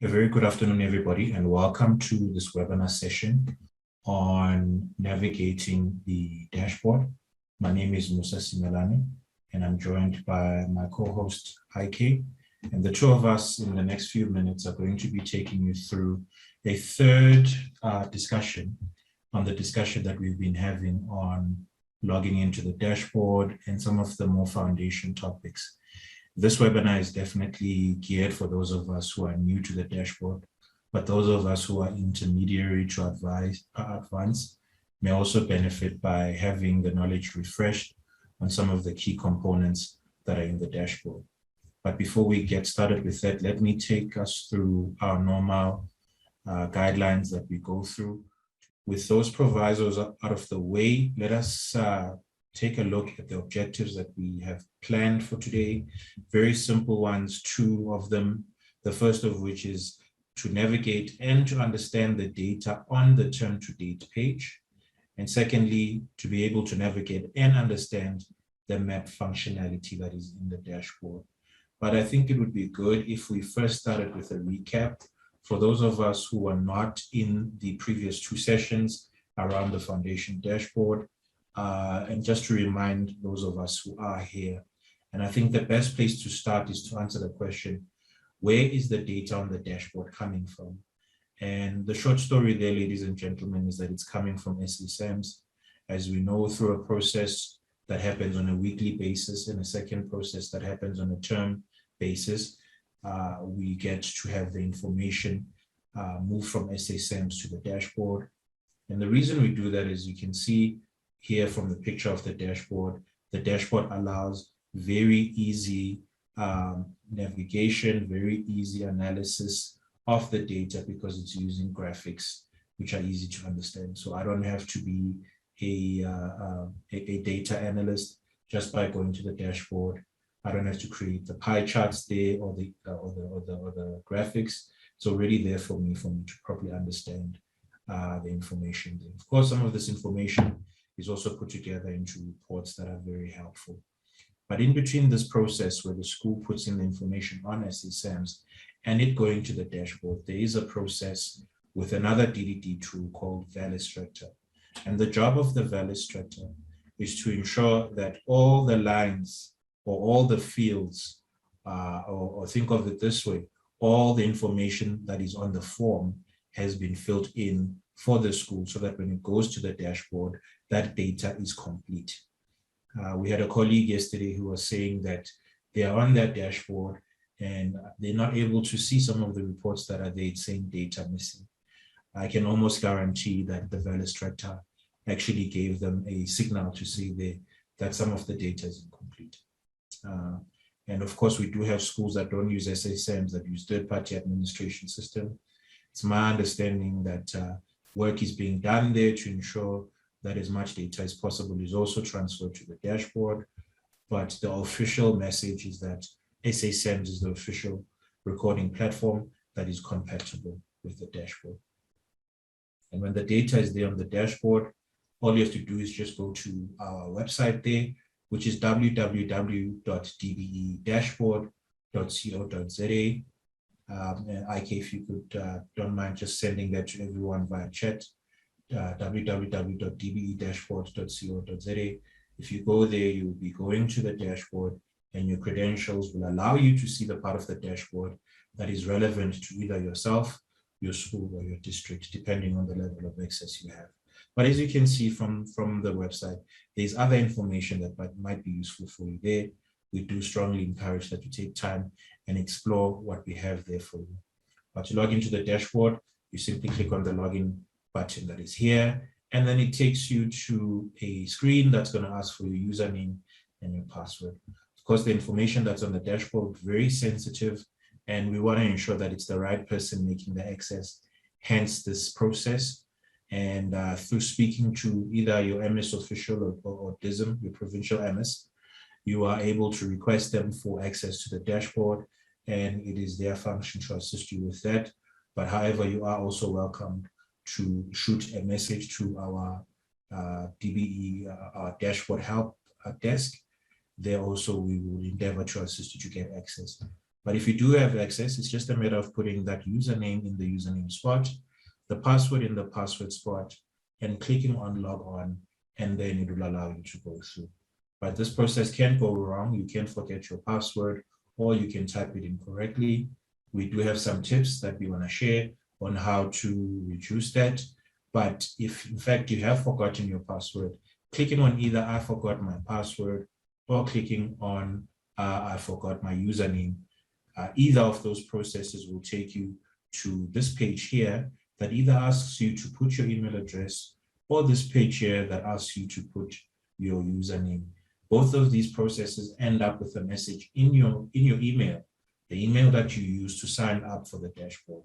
A very good afternoon, everybody, and welcome to this webinar session on navigating the dashboard. My name is Musa Simelani, and I'm joined by my co-host, IK. And the two of us in the next few minutes are going to be taking you through a third discussion on the discussion that we've been having on logging into the dashboard and some of the more foundation topics. This webinar is definitely geared for those of us who are new to the dashboard, but those of us who are intermediary to advanced may also benefit by having the knowledge refreshed on some of the key components that are in the dashboard. But before we get started with that, let me take us through our normal guidelines that we go through. With those provisos out of the way, let us take a look at the objectives that we have planned for today. Very simple ones, two of them. The first of which is to navigate and to understand the data on the turn to date page. And secondly, to be able to navigate and understand the map functionality that is in the dashboard. But I think it would be good if we first started with a recap for those of us who are not in the previous two sessions around the foundation dashboard. And just to remind those of us who are here, and I think the best place to start is to answer the question, where is the data on the dashboard coming from? And the short story there, ladies and gentlemen, is that it's coming from SASAMs, as we know, through a process that happens on a weekly basis and a second process that happens on a term basis. We get to have the information move from SASAMs to the dashboard. And the reason we do that is you can see here from the picture of the dashboard allows very easy navigation, very easy analysis of the data because it's using graphics, which are easy to understand. So I don't have to be a data analyst just by going to the dashboard. I don't have to create the pie charts there or the graphics. It's already there for me to properly understand the information there. Of course, some of this information is also put together into reports that are very helpful. But in between this process where the school puts in the information on SASAMs and it going to the dashboard, there is a process with another DDD tool called Valistrator. And the job of the Valistrator is to ensure that all the lines or all the fields, or think of it this way, all the information that is on the form has been filled in for the school so that when it goes to the dashboard, that data is complete. We had a colleague yesterday who was saying that they are on that dashboard and they're not able to see some of the reports that are there saying data missing. I can almost guarantee that the Valistrator actually gave them a signal to say that some of the data is incomplete. And of course, we do have schools that don't use SASAMs, that use third-party administration system. It's my understanding that work is being done there to ensure that as much data as possible is also transferred to the dashboard. But the official message is that SASAMs is the official recording platform that is compatible with the dashboard. And when the data is there on the dashboard, all you have to do is just go to our website there, which is www.ddddashboard.co.za. IK, if you could, don't mind just sending that to everyone via chat, www.ddddashboard.co.za. If you go there, you'll be going to the dashboard and your credentials will allow you to see the part of the dashboard that is relevant to either yourself, your school, or your district, depending on the level of access you have. But as you can see from the website, there's other information that might be useful for you there. We do strongly encourage that you take time and explore what we have there for you. But to log into the dashboard, you simply click on the login button that is here, and then it takes you to a screen that's going to ask for your username and your password. Of course, the information that's on the dashboard is very sensitive, and we want to ensure that it's the right person making the access, hence this process. And through speaking to either your MS official or DISM, your provincial MS, you are able to request them for access to the dashboard, and it is their function to assist you with that. But however, you are also welcome to shoot a message to our DBE, our dashboard help desk. There also, we will endeavor to assist you to get access. But if you do have access, it's just a matter of putting that username in the username spot, the password in the password spot, and clicking on log on, and then it will allow you to go through. But this process can go wrong. You can forget your password, or you can type it incorrectly. We do have some tips that we want to share on how to reduce that. But if in fact you have forgotten your password, clicking on either I forgot my password or clicking on I forgot my username, either of those processes will take you to this page here that either asks you to put your email address or this page here that asks you to put your username. Both of these processes end up with a message in your email, the email that you use to sign up for the dashboard.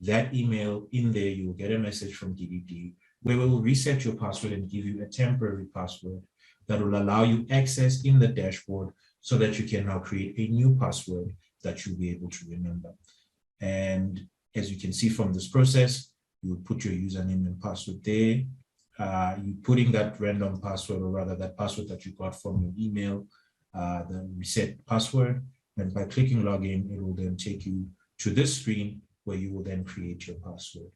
That email, in there, you will get a message from DDD where we will reset your password and give you a temporary password that will allow you access in the dashboard so that you can now create a new password that you'll be able to remember. And as you can see from this process, you will put your username and password there. You put in that random password, or rather that password that you got from your email, the reset password. And by clicking login, it will then take you to this screen where you will then create your password.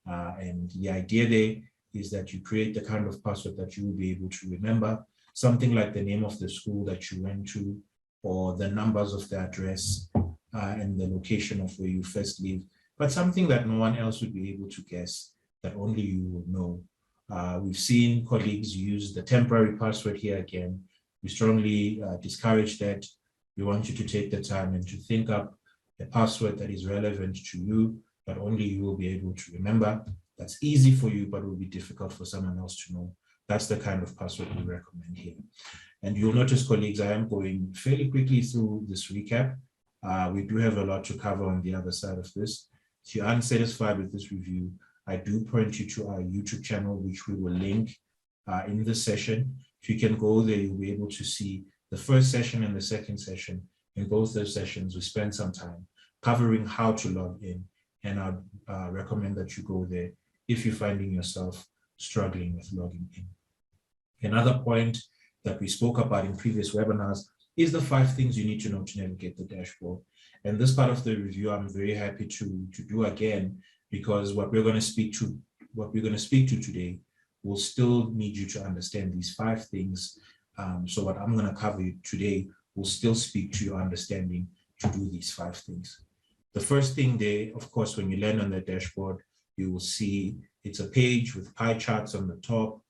And the idea there is that you create the kind of password that you will be able to remember, something like the name of the school that you went to, or the numbers of the address and the location of where you first live, but something that no one else would be able to guess, that only you will know. We've seen colleagues use the temporary password here again. We strongly discourage that. We want you to take the time and to think up a password that is relevant to you, but only you will be able to remember. That's easy for you, but will be difficult for someone else to know. That's the kind of password we recommend here. And you'll notice, colleagues, I am going fairly quickly through this recap. We do have a lot to cover on the other side of this. If you're unsatisfied with this review, I do point you to our YouTube channel, which we will link in this session. If you can go there, you'll be able to see the first session and the second session. In both those sessions, we spend some time covering how to log in, and I recommend that you go there if you're finding yourself struggling with logging in. Another point that we spoke about in previous webinars is the 5 things you need to know to navigate the dashboard. And this part of the review, I'm very happy to do again, because what we're going to speak to today will still need you to understand these 5 things. So what I'm going to cover today will still speak to your understanding to do these 5 things. The first thing there, of course, when you land on the dashboard, you will see it's a page with pie charts on the top.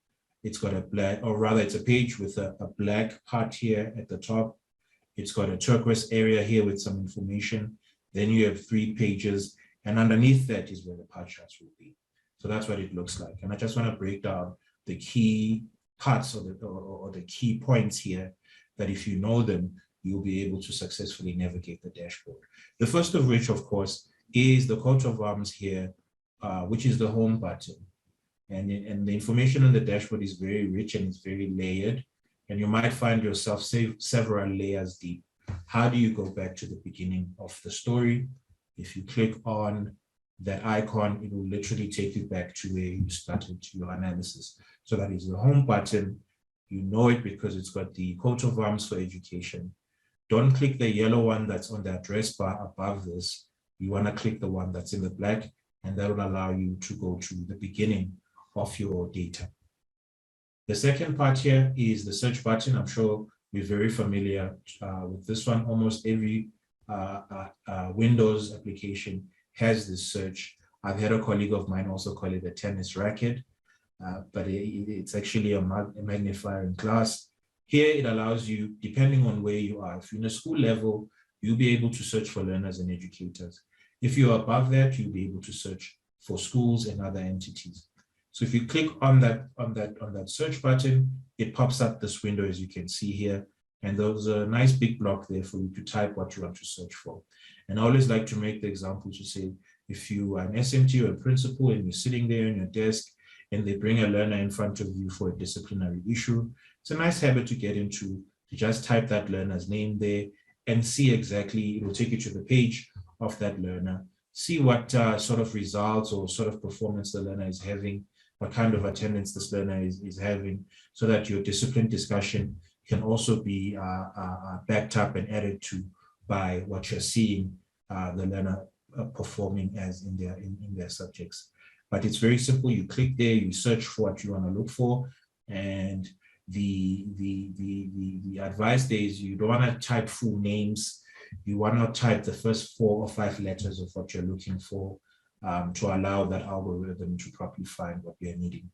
It's got a black, or rather it's a page with a black part here at the top. It's got a turquoise area here with some information. Then you have 3 pages, and underneath that is where the pie charts will be. So that's what it looks like. And I just want to break down the key parts or the key points here that if you know them, you'll be able to successfully navigate the dashboard. The first of which, of course, is the coat of arms here, which is the home button. And the information on the dashboard is very rich and it's very layered. And you might find yourself several layers deep. How do you go back to the beginning of the story? If you click on that icon, it will literally take you back to where you started your analysis. So that is the home button. You know it because it's got the coat of arms for education. Don't click the yellow one that's on the address bar above this. You want to click the one that's in the black, and that will allow you to go to the beginning of your data. The second part here is the search button. I'm sure we're very familiar with this one. Almost every Windows application has this search. I've had a colleague of mine also call it a tennis racket, but it's actually a magnifying glass. Here it allows you, depending on where you are, if you're in a school level, you'll be able to search for learners and educators. If you're above that, you'll be able to search for schools and other entities. So if you click on that search button, it pops up this window, as you can see here. And there's a nice big block there for you to type what you want to search for. And I always like to make the example to say, if you are an SMT or a principal and you're sitting there on your desk and they bring a learner in front of you for a disciplinary issue, it's a nice habit to get into, to just type that learner's name there and see exactly, it will take you to the page of that learner, see what sort of results or sort of performance the learner is having, what kind of attendance this learner is having, so that your discipline discussion can also be backed up and added to by what you're seeing the learner performing as in their subjects. But it's very simple. You click there, you search for what you want to look for, and the advice there is you don't want to type full names. You want to type the first 4 or 5 letters of what you're looking for to allow that algorithm to properly find what you're needing.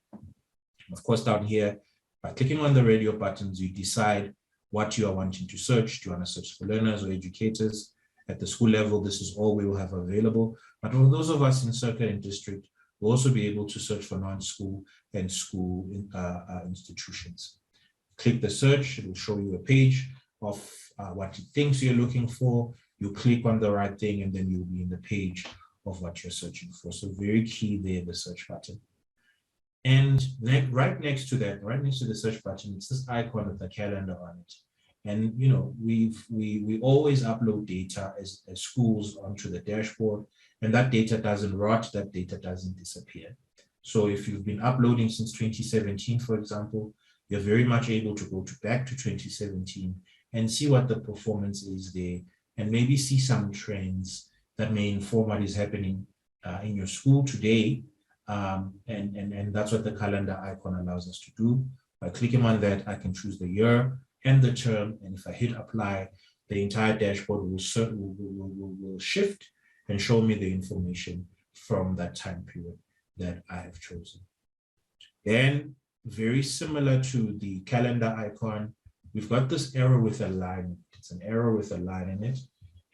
Of course, down here, by clicking on the radio buttons, you decide what you are wanting to search. Do you want to search for learners or educators? At the school level, this is all we will have available. But for those of us in circuit and district, we'll also be able to search for non-school and school institutions. Click the search, it will show you a page of what it thinks you're looking for. You click on the right thing, and then you'll be in the page of what you're searching for. So very key there, the search button. And right next to that, right next to the search button, it's this icon with the calendar on it. And you know, we always upload data as schools onto the dashboard, and that data doesn't rot, that data doesn't disappear. So if you've been uploading since 2017, for example, you're very much able to go back to 2017 and see what the performance is there, and maybe see some trends that may inform what is happening in your school today. And that's what the calendar icon allows us to do. By clicking on that, I can choose the year and the term, and if I hit apply, the entire dashboard will shift and show me the information from that time period that I have chosen. Then, very similar to the calendar icon, we've got this arrow with a line. It's an arrow with a line in it,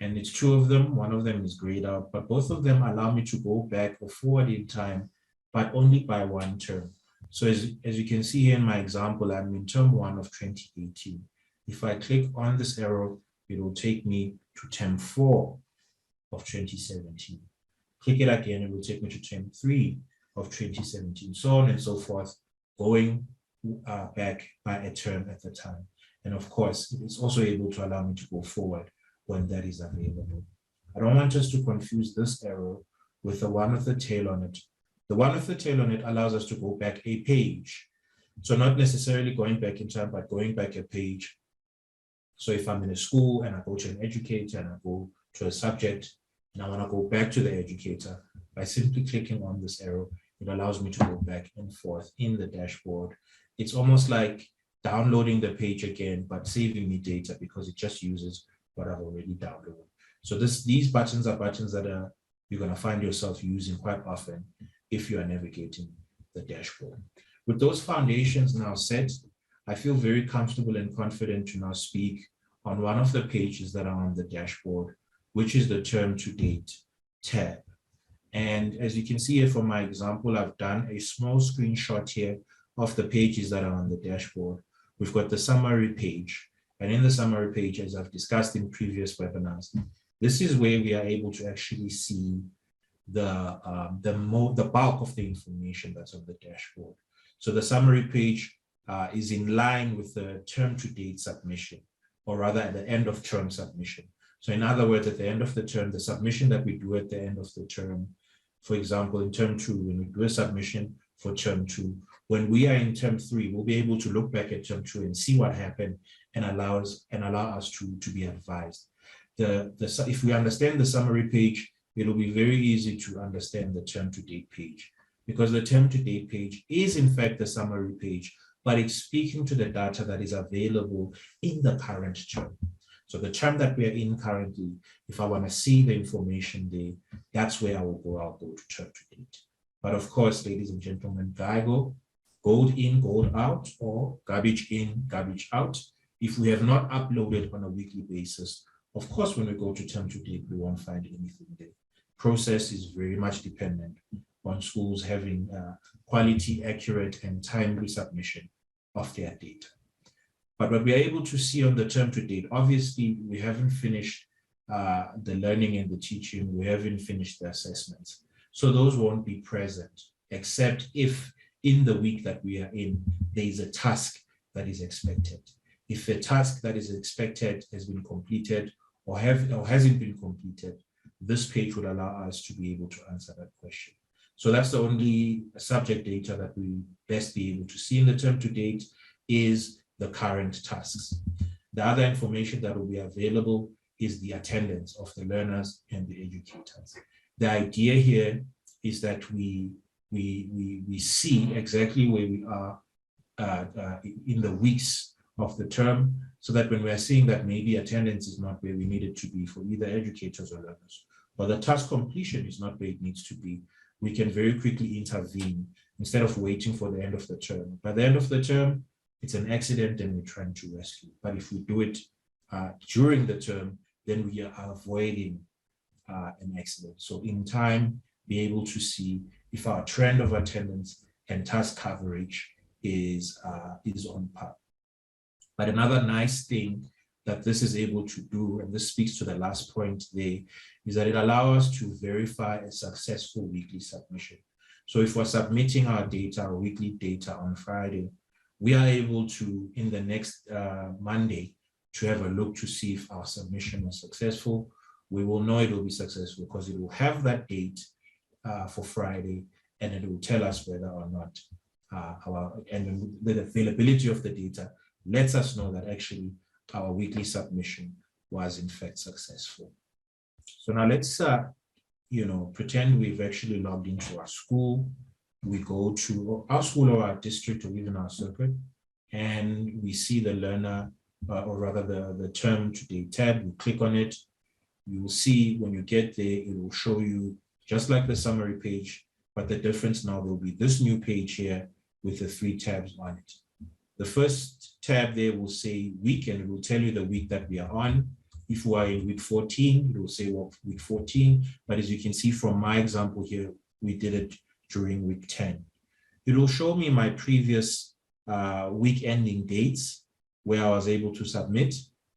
and it's 2 of them. One of them is grayed out, but both of them allow me to go back or forward in time, but only by 1 term. So as you can see here in my example, I'm in term 1 of 2018. If I click on this arrow, it will take me to term 4 of 2017. Click it again, it will take me to term 3 of 2017, so on and so forth, going back by a term at the time. And of course, it's also able to allow me to go forward when that is available. I don't want us to confuse this arrow with the one with the tail on it. The one with the tail on it allows us to go back a page. So not necessarily going back in time, but going back a page. So if I'm in a school and I go to an educator and I go to a subject and I want to go back to the educator, by simply clicking on this arrow, it allows me to go back and forth in the dashboard. It's almost like downloading the page again, but saving me data because it just uses what I've already downloaded. So these buttons are buttons that you're going to find yourself using quite often if you are navigating the dashboard. With those foundations now set, I feel very comfortable and confident to now speak on one of the pages that are on the dashboard, which is the term to date tab. And as you can see here from my example, I've done a small screenshot here of the pages that are on the dashboard. We've got the summary page. And in the summary page, as I've discussed in previous webinars, this is where we are able to actually see the bulk of the information that's on the dashboard. So the summary page is in line with the term to date submission, or rather at the end of term submission. So in other words, at the end of the term, the submission that we do at the end of the term, for example, in term 2, when we do a submission for term 2, when we are in term 3, we'll be able to look back at term 2 and see what happened and allow us to be advised. If we understand the summary page, it'll be very easy to understand the term to date page, because the term to date page is in fact the summary page, but it's speaking to the data that is available in the current term. So the term that we are in currently, if I want to see the information there, that's where I will go. I'll go to term to date. But of course, ladies and gentlemen, GIGO, gold in, gold out, or garbage in, garbage out. If we have not uploaded on a weekly basis, of course, when we go to term to date, we won't find anything there. Process is very much dependent on schools having quality, accurate, and timely submission of their data. But what we are able to see on the term to date, obviously, we haven't finished the learning and the teaching, we haven't finished the assessments. So those won't be present, except if in the week that we are in, there is a task that is expected. If a task that is expected has been completed or hasn't been completed, this page would allow us to be able to answer that question. So that's the only subject data that we best be able to see in the term to date is the current tasks. The other information that will be available is the attendance of the learners and the educators. The idea here is that we see exactly where we are in the weeks of the term, so that when we're seeing that maybe attendance is not where we need it to be for either educators or learners, or the task completion is not where it needs to be, we can very quickly intervene instead of waiting for the end of the term. By the end of the term, it's an accident and we're trying to rescue. But if we do it during the term, then we are avoiding an accident. So in time, be able to see if our trend of attendance and task coverage is on par. But another nice thing that this is able to do, and this speaks to the last point there, is that it allows us to verify a successful weekly submission. So if we're submitting our data, our weekly data on Friday, we are able to, in the next Monday, to have a look to see if our submission was successful. We will know it will be successful because it will have that date for Friday, and it will tell us whether or not and the availability of the data lets us know that actually our weekly submission was in fact successful. So now let's pretend we've actually logged into our school. We go to our school or our district or even our circuit, and we see the learner, or rather the term today tab. We click on it. You will see when you get there, it will show you just like the summary page, but the difference now will be this new page here with the 3 tabs on it. The first tab there will say week, and it will tell you the week that we are on. If we are in week 14, it will say week 14. But as you can see from my example here, we did it during week 10. It will show me my previous week ending dates where I was able to submit.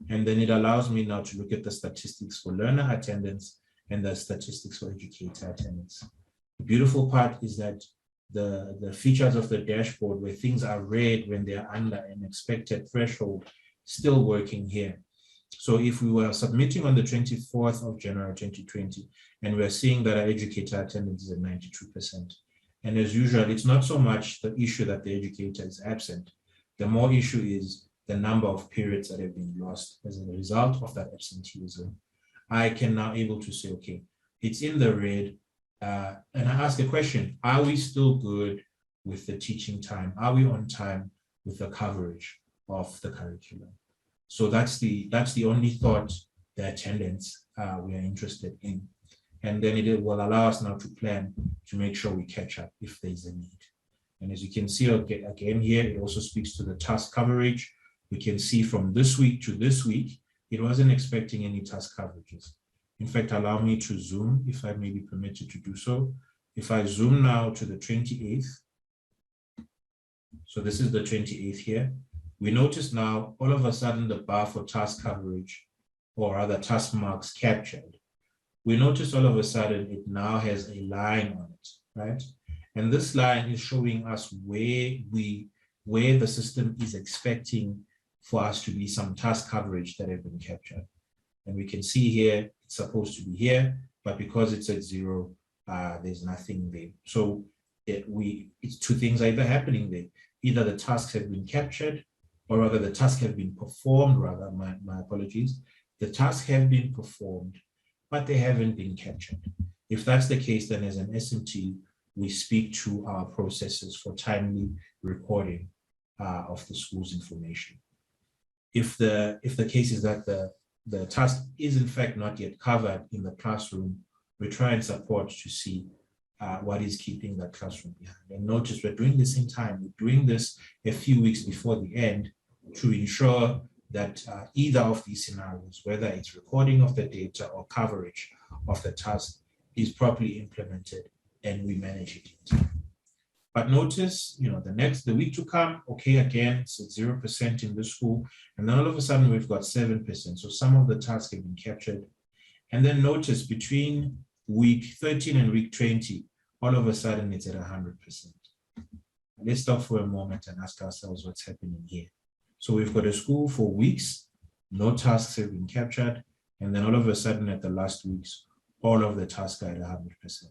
And then it allows me now to look at the statistics for learner attendance and the statistics for educator attendance. The beautiful part is that the features of the dashboard where things are red when they are under an expected threshold still working here. So if we were submitting on the 24th of January 2020 and we're seeing that our educator attendance is at 92%, and as usual, it's not so much the issue that the educator is absent. The more issue is the number of periods that have been lost as a result of that absenteeism. I can now able to say, okay, it's in the red, and I ask a question, are we still good with the teaching time? Are we on time with the coverage of the curriculum? So that's the only thought, the attendance we are interested in. And then it will allow us now to plan to make sure we catch up if there's a need. And as you can see again here, it also speaks to the task coverage. We can see from this week to this week, it wasn't expecting any task coverages. In fact, allow me to zoom if I may be permitted to do so. If I zoom now to the 28th, so this is the 28th here, we notice now all of a sudden the bar for task coverage, or other task marks captured. We notice all of a sudden it now has a line on it, right? And this line is showing us where the system is expecting for us to be some task coverage that have been captured. And we can see here, it's supposed to be here, but because it's at 0, there's nothing there. So it's 2 things either happening there. Either the tasks have been captured, or rather the tasks have been performed, rather, my apologies. The tasks have been performed, but they haven't been captured. If that's the case, then as an SMT, we speak to our processes for timely recording of the school's information. If the case is that the task is in fact not yet covered in the classroom, we try and support to see what is keeping that classroom behind. And notice we're doing this in time. We're doing this a few weeks before the end to ensure that either of these scenarios, whether it's recording of the data or coverage of the task, is properly implemented and we manage it in time. But notice, the week to come, okay, again, it's at 0% in this school. And then all of a sudden we've got 7%. So some of the tasks have been captured. And then notice between week 13 and week 20, all of a sudden it's at 100%. Let's stop for a moment and ask ourselves what's happening here. So we've got a school for weeks, no tasks have been captured. And then all of a sudden at the last weeks, all of the tasks are at 100%.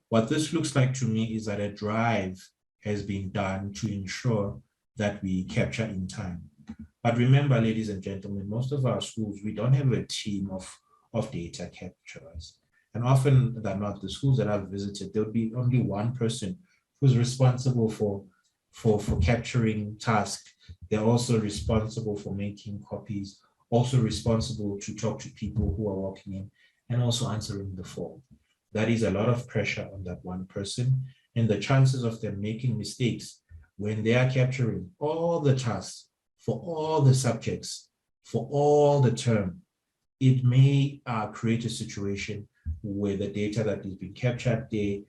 What this looks like to me is that a drive has been done to ensure that we capture in time. But remember, ladies and gentlemen, most of our schools, we don't have a team of data capturers. And often than not, the schools that I've visited, there'll be only one person who's responsible for capturing tasks. They're also responsible for making copies, also responsible to talk to people who are walking in, and also answering the phone. That is a lot of pressure on that one person, and the chances of them making mistakes when they are capturing all the tasks for all the subjects, for all the term, it may create a situation where the data that is being captured there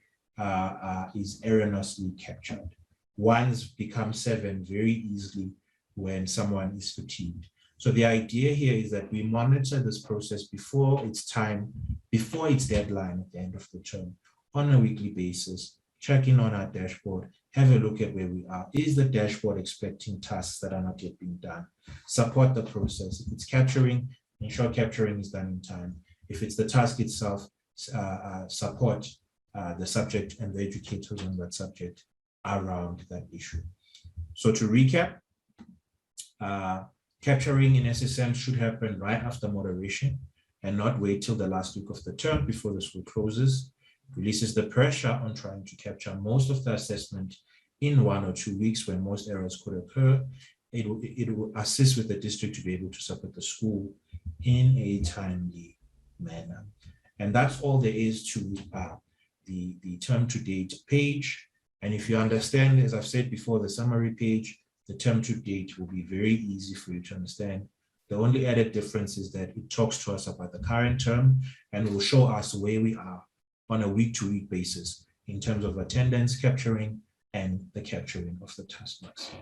is erroneously captured. Ones become 7 very easily when someone is fatigued. So the idea here is that we monitor this process before its time, before its deadline at the end of the term, on a weekly basis, check in on our dashboard, have a look at where we are. Is the dashboard expecting tasks that are not yet being done? Support the process. If it's capturing, ensure capturing is done in time. If it's the task itself, support the subject and the educators on that subject around that issue. So to recap, capturing in SSM should happen right after moderation and not wait till the last week of the term before the school closes. It releases the pressure on trying to capture most of the assessment in 1 or 2 weeks when most errors could occur. It will assist with the district to be able to support the school in a timely manner. And that's all there is to the term to date page. And if you understand, as I've said before, the summary page, the term to date will be very easy for you to understand. The only added difference is that it talks to us about the current term and will show us where we are on a week-to-week basis in terms of attendance capturing and the capturing of the task marks.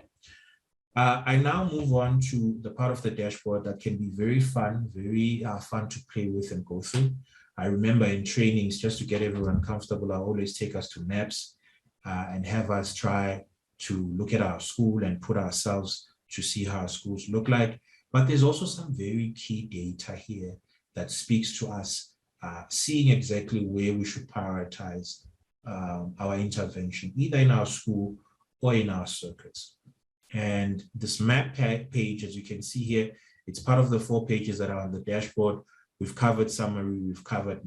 I now move on to the part of the dashboard that can be very fun to play with and go through. I remember in trainings, just to get everyone comfortable, I always take us to maps and have us try to look at our school and put ourselves to see how our schools look like. But there's also some very key data here that speaks to us seeing exactly where we should prioritize our intervention, either in our school or in our circuits. And this map page, as you can see here, it's part of the 4 pages that are on the dashboard. We've covered summary, we've covered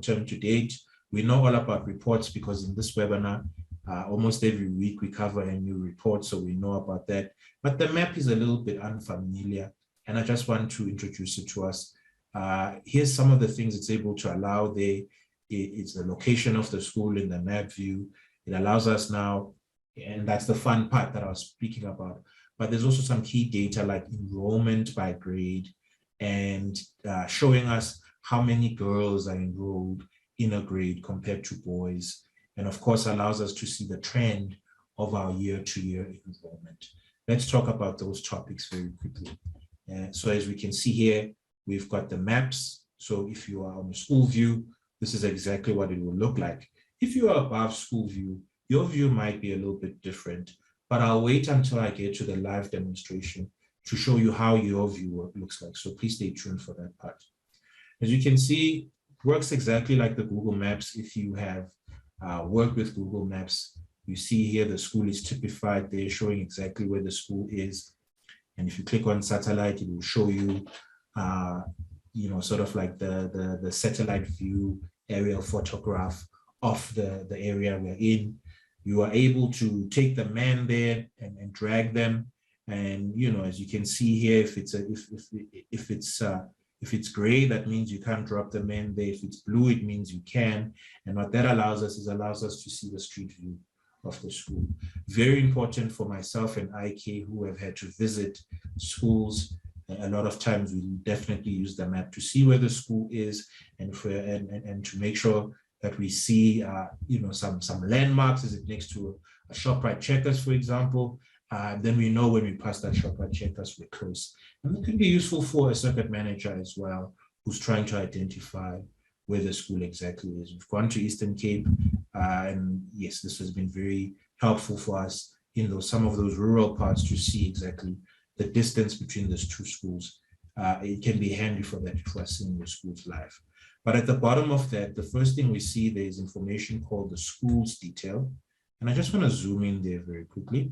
term to date. We know all about reports because in this webinar, almost every week we cover a new report, so we know about that. But the map is a little bit unfamiliar, and I just want to introduce it to us. Here's some of the things it's able to allow there. It's the location of the school in the map view. It allows us now, and that's the fun part that I was speaking about, but there's also some key data like enrollment by grade and showing us how many girls are enrolled in a grade compared to boys. And of course, allows us to see the trend of our year-to-year enrollment. Let's talk about those topics very quickly. So as we can see here, we've got the maps. So if you are on the school view, this is exactly what it will look like. If you are above school view, your view might be a little bit different, but I'll wait until I get to the live demonstration to show you how your view looks like. So please stay tuned for that part. As you can see, it works exactly like the Google Maps. If you have worked with Google Maps, you see here the school is typified there, showing exactly where the school is. And if you click on satellite, it will show you, sort of like the satellite view aerial photograph of the area we're in. You are able to take the man there and drag them. And, as you can see here, if it's gray, that means you can't drop the man there. If it's blue, it means you can. And what that allows us to see the street view of the school. Very important for myself and IK who have had to visit schools. A lot of times we definitely use the map to see where the school is and to make sure that we see some landmarks. Is it next to a ShopRite Checkers, for example? Then we know when we pass that ShopRite Checkers, we're close. And that can be useful for a circuit manager as well, who's trying to identify where the school exactly is. We've gone to Eastern Cape, and yes, this has been very helpful for us in some of those rural parts to see exactly the distance between those 2 schools. It can be handy for that if we're seeing the schools live. But at the bottom of that, the first thing we see there is information called the school's detail. And I just want to zoom in there very quickly.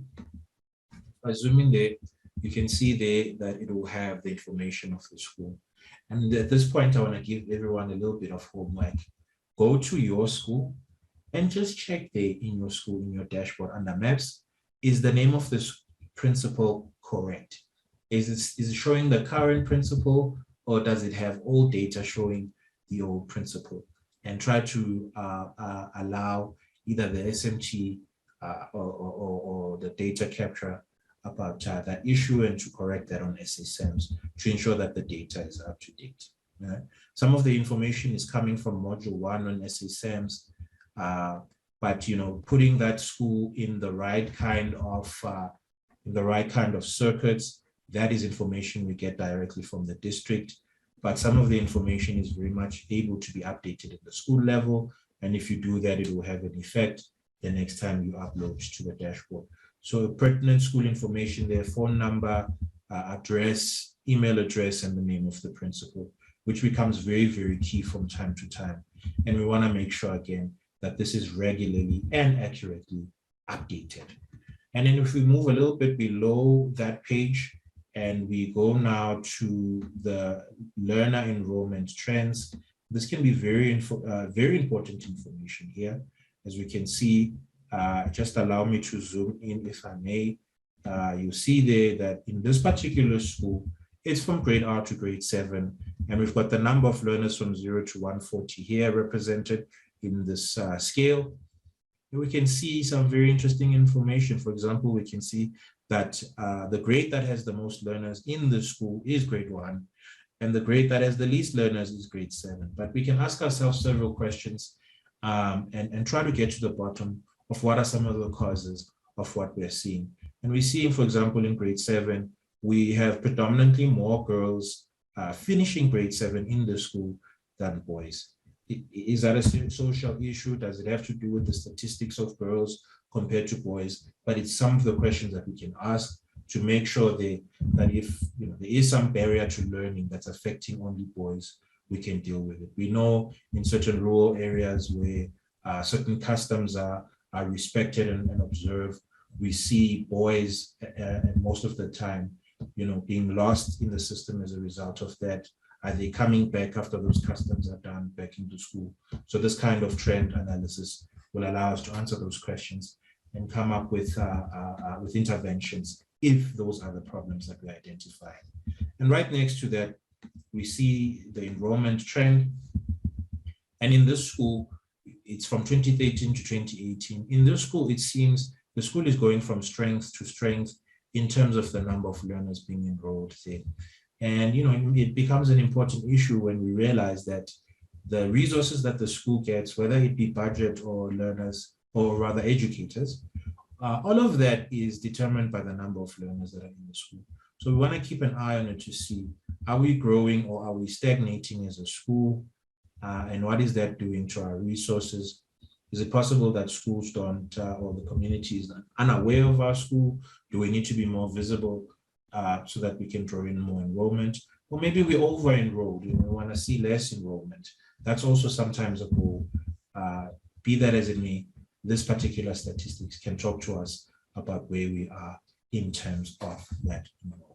If I zoom in there, you can see there that it will have the information of the school. And at this point, I want to give everyone a little bit of homework. Go to your school and just check there in your school, in your dashboard under maps, is the name of this principal correct? Is it showing the current principal, or does it have old data showing the old principal? And try to allow either the SMT or the data capture about that issue and to correct that on SSMs to ensure that the data is up to date. Right? Some of the information is coming from module 1 on SSMs, but putting that school in the right kind of circuits, that is information we get directly from the district. But some of the information is very much able to be updated at the school level, and if you do that, it will have an effect the next time you upload to the dashboard. So pertinent school information there, phone number, address, email address, and the name of the principal, which becomes very, very key from time to time. And we want to make sure, again, that this is regularly and accurately updated. And then if we move a little bit below that page and we go now to the learner enrollment trends, this can be very important information here. As we can see, just allow me to zoom in if I may. You see there that in this particular school, it's from grade R to grade 7, and we've got the number of learners from 0 to 140 here represented in this scale. And we can see some very interesting information. For example, we can see that the grade that has the most learners in the school is grade 1, and the grade that has the least learners is grade 7. But we can ask ourselves several questions and try to get to the bottom of what are some of the causes of what we're seeing. And we're seeing, for example, in grade 7, we have predominantly more girls finishing grade 7 in the school than boys. Is that a social issue? Does it have to do with the statistics of girls compared to boys? But it's some of the questions that we can ask to make sure that if there is some barrier to learning that's affecting only boys, we can deal with it. We know in certain rural areas where certain customs are respected and observed, we see boys and most of the time, being lost in the system as a result of that. Are they coming back after those customs are done back into school? So this kind of trend analysis will allow us to answer those questions and come up with interventions if those are the problems that we identify. And right next to that, we see the enrollment trend. And in this school, it's from 2013 to 2018. In this school, it seems the school is going from strength to strength in terms of the number of learners being enrolled there. And it becomes an important issue when we realize that the resources that the school gets, whether it be budget or learners, or rather educators, all of that is determined by the number of learners that are in the school. So we want to keep an eye on it to see, are we growing or are we stagnating as a school? And what is that doing to our resources? Is it possible that schools don't, or the community is unaware of our school? Do we need to be more visible so that we can draw in more enrollment? Or maybe we over-enrolled, we want to see less enrollment. That's also sometimes a goal. Be that as it may, this particular statistics can talk to us about where we are in terms of that enrollment.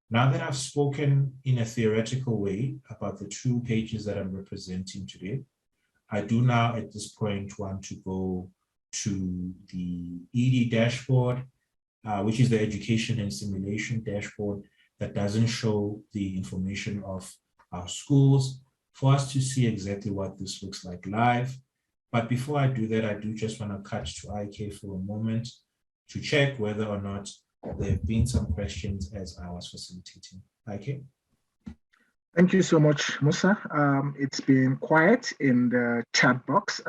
Now that I've spoken in a theoretical way about the 2 pages that I'm representing today, I do now at this point want to go to the ED dashboard, which is the education and simulation dashboard that doesn't show the information of our schools, for us to see exactly what this looks like live. But before I do that, I do just want to cut to IK for a moment to check whether or not there have been some questions as I was facilitating. IK? Thank you so much, Musa. It's been quiet in the chat box.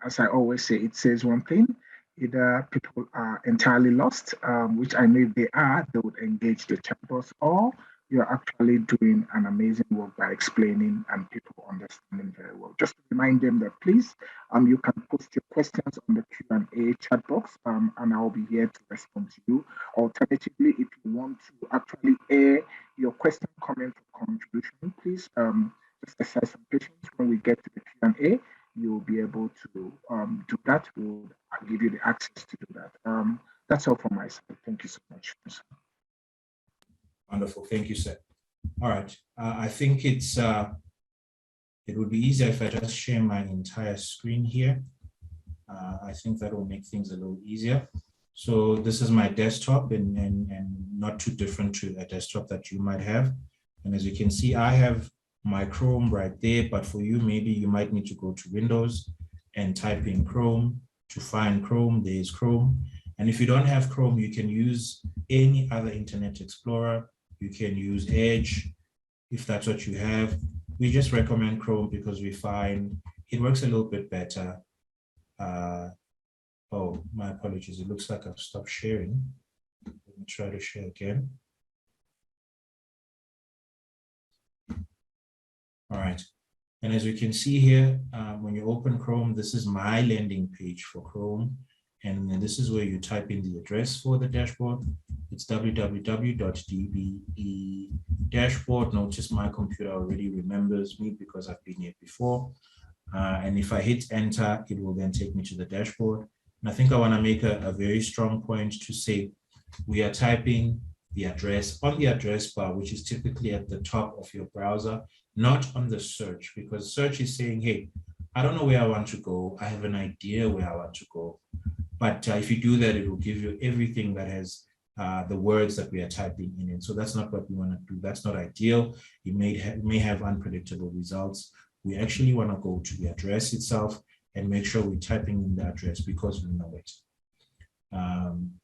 As I always say, it says one thing. Either people are entirely lost, which I know if they are, they would engage the chat box, or you're actually doing an amazing work by explaining and people understanding very well. Just to remind them that please, you can post your questions on the Q&A chat box, and I'll be here to respond to you. Alternatively, if you want to actually air your question, comment, or contribution, please just exercise some patience. When we get to the Q&A, you'll be able to do that. We'll give you the access to do that. That's all from my side. Thank you so much. Wonderful. Thank you, sir. All right. I think it would be easier if I just share my entire screen here. I think that will make things a little easier. So this is my desktop and not too different to a desktop that you might have. And as you can see, I have my Chrome right there, but for you, maybe you might need to go to Windows and type in Chrome. To find Chrome, there's Chrome. And if you don't have Chrome, you can use any other Internet Explorer. You can use Edge if that's what you have. We just recommend Chrome because we find it works a little bit better. Oh, my apologies. It looks like I've stopped sharing. Let me try to share again. All right. And as you can see here, when you open Chrome, this is my landing page for Chrome. And then this is where you type in the address for the dashboard. It's www.DDD Dashboard. Notice my computer already remembers me because I've been here before. And if I hit enter, it will then take me to the dashboard. And I think I want to make a very strong point to say we are typing the address on the address bar, which is typically at the top of your browser, not on the search, because search is saying, hey, I don't know where I want to go. I have an idea where I want to go. But if you do that, it will give you everything that has the words that we are typing in. And so that's not what we want to do. That's not ideal. It may have unpredictable results. We actually want to go to the address itself and make sure we're typing in the address because we know it.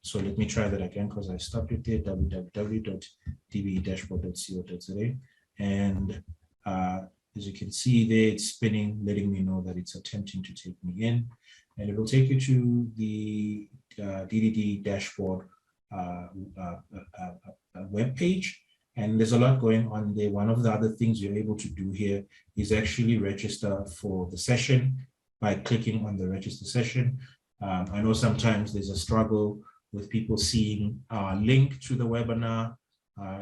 So let me try that again because I stopped it there, www.dddashboard.co.za. And as you can see there, it's spinning, letting me know that it's attempting to take me in. And it will take you to the DDD Dashboard web page. And there's a lot going on there. One of the other things you're able to do here is actually register for the session by clicking on the register session. I know sometimes there's a struggle with people seeing our link to the webinar.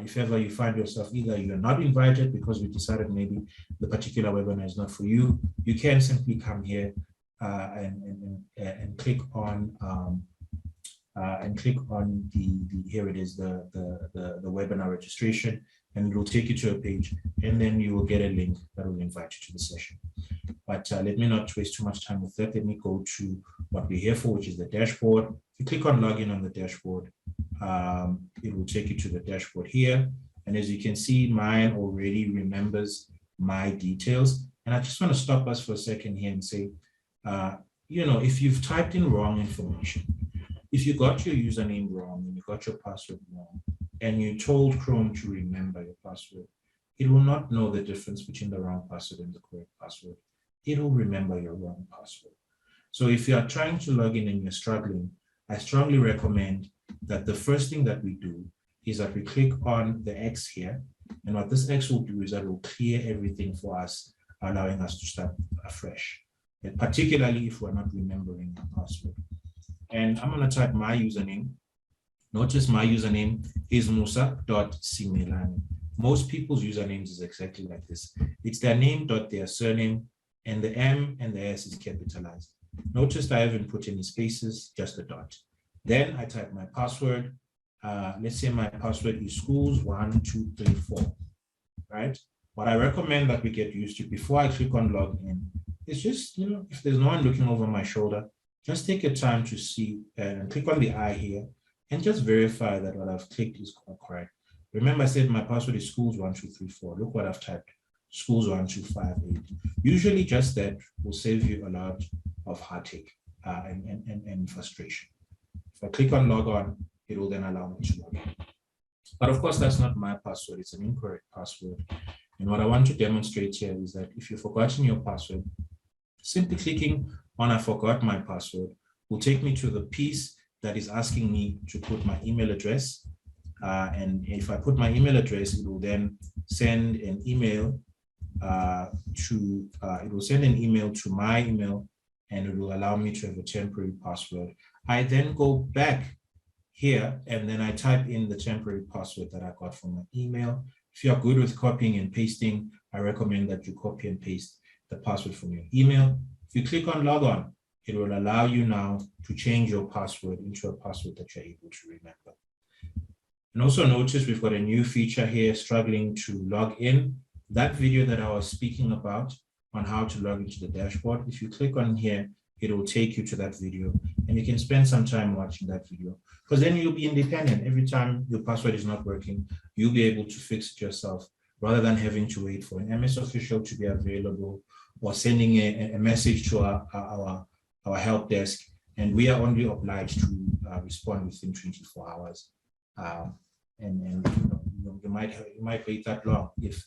If ever you find yourself either you're not invited because we decided maybe the particular webinar is not for you, you can simply come here and click on here it is, the webinar registration, and it will take you to a page, and then you will get a link that will invite you to the session. But let me not waste too much time with that. Let me go to what we're here for, which is the dashboard. If you click on login on the dashboard, it will take you to the dashboard here. And as you can see, mine already remembers my details. And I just want to stop us for a second here and say, if you've typed in wrong information, if you got your username wrong and you got your password wrong, and you told Chrome to remember your password, it will not know the difference between the wrong password and the correct password. It will remember your wrong password. So if you are trying to log in and you're struggling, I strongly recommend that the first thing that we do is that we click on the X here. And what this X will do is that it will clear everything for us, allowing us to start afresh, and particularly if we're not remembering our password. And I'm going to type my username. Notice my username is musa.simelane. Most people's usernames is exactly like this. It's their name dot their surname, and the M and the S is capitalized. Notice I haven't put any spaces, just a dot. Then I type my password. Let's say my password is schools1234, right? What I recommend that we get used to before I click on login is just, if there's no one looking over my shoulder, just take your time to see and click on the I here and just verify that what I've clicked is correct. Remember, I said my password is schools1234. Look what I've typed, schools1258. Usually just that will save you a lot of heartache and frustration. If I click on log on, it will then allow me to log in. But of course, that's not my password. It's an incorrect password. And what I want to demonstrate here is that if you've forgotten your password, simply clicking on I forgot my password will take me to the piece that is asking me to put my email address. And if I put my email address, it will then send an email to my email, and it will allow me to have a temporary password. I then go back here and then I type in the temporary password that I got from my email. If you're good with copying and pasting, I recommend that you copy and paste the password from your email. If you click on log on, it will allow you now to change your password into a password that you're able to remember. And also notice we've got a new feature here, struggling to log in. That video that I was speaking about on how to log into the dashboard, if you click on here, it will take you to that video, and you can spend some time watching that video, because then you'll be independent. Every time your password is not working, you'll be able to fix it yourself, rather than having to wait for an MS official to be available or sending a message to our help desk, and we are only obliged to respond within 24 hours. And you might wait that long if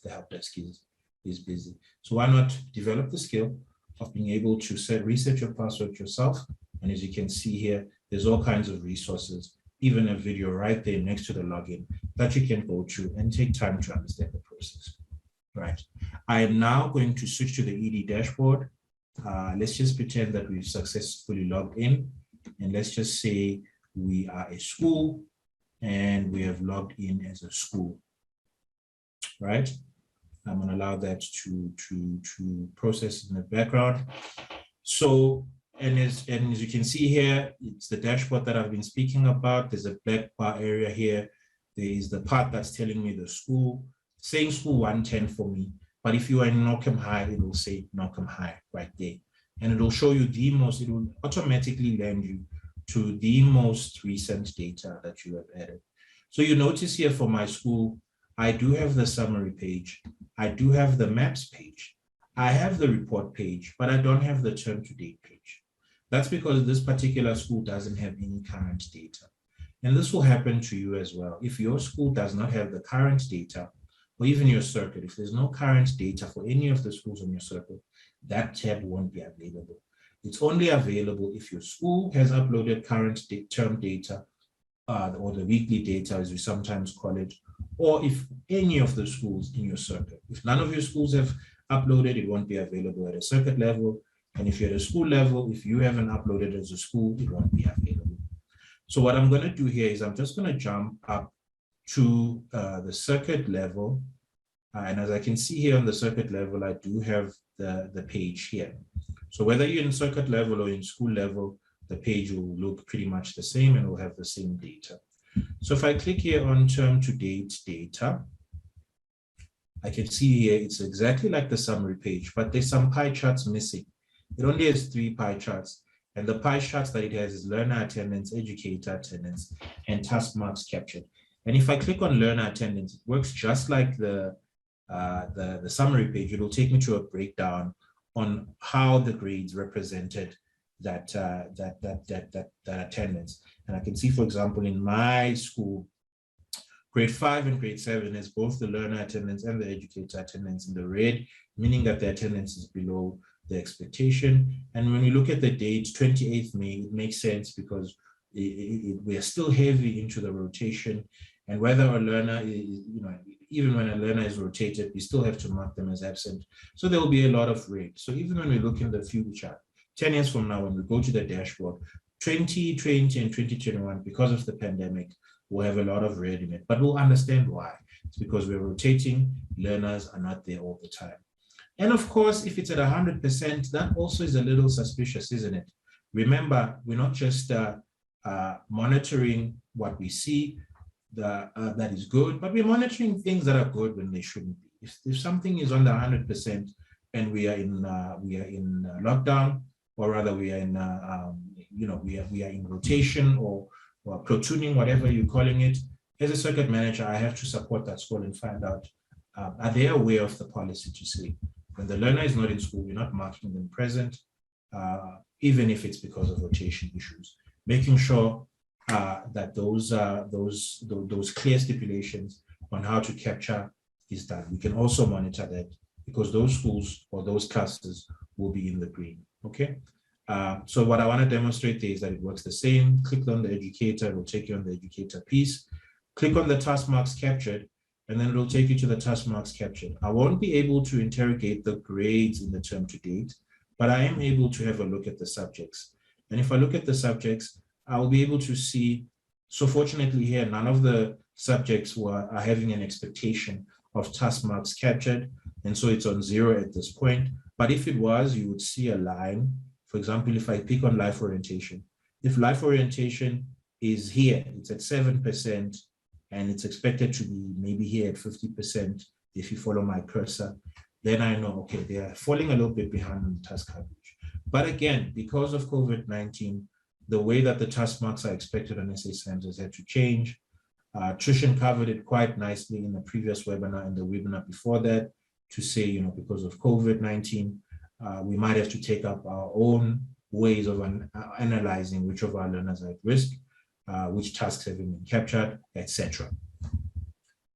the help desk is busy. So why not develop the skill of being able to reset your password yourself? And as you can see here, there's all kinds of resources, even a video right there next to the login that you can go to and take time to understand the process. Right. I am now going to switch to the ED dashboard. Let's just pretend that we've successfully logged in, and let's just say we are a school and we have logged in as a school. Right. I'm going to allow that to process in the background. So, and as you can see here, it's the dashboard that I've been speaking about. There's a black bar area here. There is the part that's telling me the school, saying school 110 for me. But if you are in Norcom High, it will say Norcom High right there. And it will show you it will automatically land you to the most recent data that you have added. So you notice here for my school, I do have the summary page. I do have the maps page. I have the report page, but I don't have the term to date page. That's because this particular school doesn't have any current data. And this will happen to you as well. If your school does not have the current data, or even your circuit, if there's no current data for any of the schools on your circuit, that tab won't be available. It's only available if your school has uploaded current term data, or the weekly data, as we sometimes call it, or if any of the schools in your circuit. If none of your schools have uploaded, it won't be available at a circuit level. And if you're at a school level, if you haven't uploaded as a school, it won't be available. So what I'm going to do here is I'm just going to jump up to the circuit level. And as I can see here on the circuit level, I do have the page here. So whether you're in circuit level or in school level, the page will look pretty much the same and will have the same data. So if I click here on term to date data, I can see here it's exactly like the summary page, but there's some pie charts missing. It only has 3 pie charts, and the pie charts that it has is learner attendance, educator attendance, and task marks captured. And if I click on learner attendance, it works just like the summary page. It will take me to a breakdown on how the grades represented that attendance. And I can see, for example, in my school, grade 5 and grade 7 is both the learner attendance and the educator attendance in the red, meaning that the attendance is below the expectation. And when we look at the date, 28th May, it makes sense because we are still heavy into the rotation. And whether a learner is, even when a learner is rotated, we still have to mark them as absent. So there will be a lot of red. So even when we look in the future, 10 years from now, when we go to the dashboard, 2020 and 2021, because of the pandemic, we'll have a lot of red in it, but we'll understand why. It's because we're rotating, learners are not there all the time. And of course, if it's at 100%, that also is a little suspicious, isn't it? Remember, we're not just monitoring what we see that is good, but we're monitoring things that are good when they shouldn't be. If something is under 100% and we are in lockdown, or rather we are in we are in rotation or platooning, whatever you're calling it, as a circuit manager, I have to support that school and find out, are they aware of the policy to say, when the learner is not in school, we're not marking them present, even if it's because of rotation issues, making sure that those clear stipulations on how to capture is done. We can also monitor that because those schools or those classes will be in the green. Okay. So what I want to demonstrate there is that it works the same. Click on the educator, it will take you on the educator piece. Click on the task marks captured, and then it will take you to the task marks captured. I won't be able to interrogate the grades in the term to date, but I am able to have a look at the subjects. And if I look at the subjects, I will be able to see, so fortunately here, none of the subjects are having an expectation of task marks captured. And so it's on 0 at this point. But if it was, you would see a line. For example, if I pick on life orientation, if life orientation is here, it's at 7%, and it's expected to be maybe here at 50%, if you follow my cursor, then I know, okay, they are falling a little bit behind on the task coverage. But again, because of COVID-19, the way that the task marks are expected on SA SAMs has had to change. Trishan covered it quite nicely in the previous webinar and the webinar before that to say, you know, because of COVID-19, we might have to take up our own ways of analyzing which of our learners are at risk, which tasks have been captured, etc.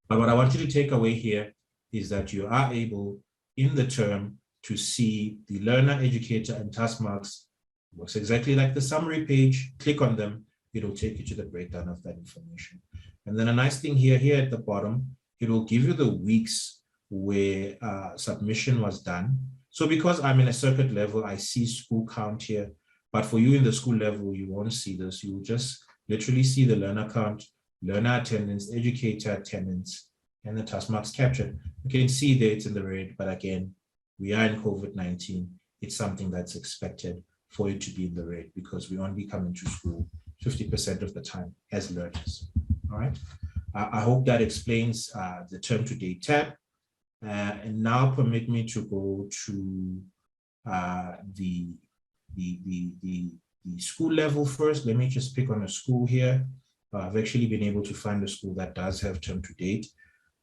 But what I want you to take away here is that you are able in the term to see the learner, educator, and task marks. Works exactly like the summary page. Click on them, it'll take you to the breakdown of that information. And then a nice thing here at the bottom, it will give you the weeks where submission was done. So because I'm in a circuit level, I see school count here, but for you in the school level, you won't see this. You will just literally see the learner count, learner attendance, educator attendance, and the task marks captured. You can see there it's in the red, but again, we are in COVID-19. It's something that's expected for it to be in the red because we only come into school 50% of the time as learners. All right. I hope that explains the term to date tab. And now permit me to go to the school level first. Let me just pick on a school here. I've actually been able to find a school that does have term to date.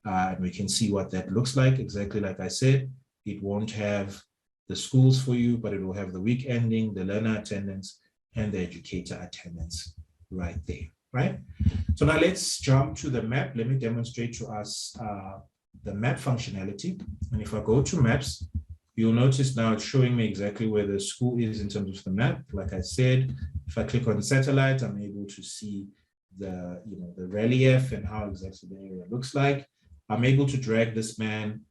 And we can see what that looks like. Exactly like I said, it won't have the schools for you, but it will have the week ending, the learner attendance, and the educator attendance right there, right? So now let's jump to the map. Let me demonstrate to us the map functionality. And if I go to maps, you'll notice now it's showing me exactly where the school is in terms of the map. Like I said, if I click on satellite, I'm able to see the, you know, the relief and how exactly the area looks like. I'm able to drag this man.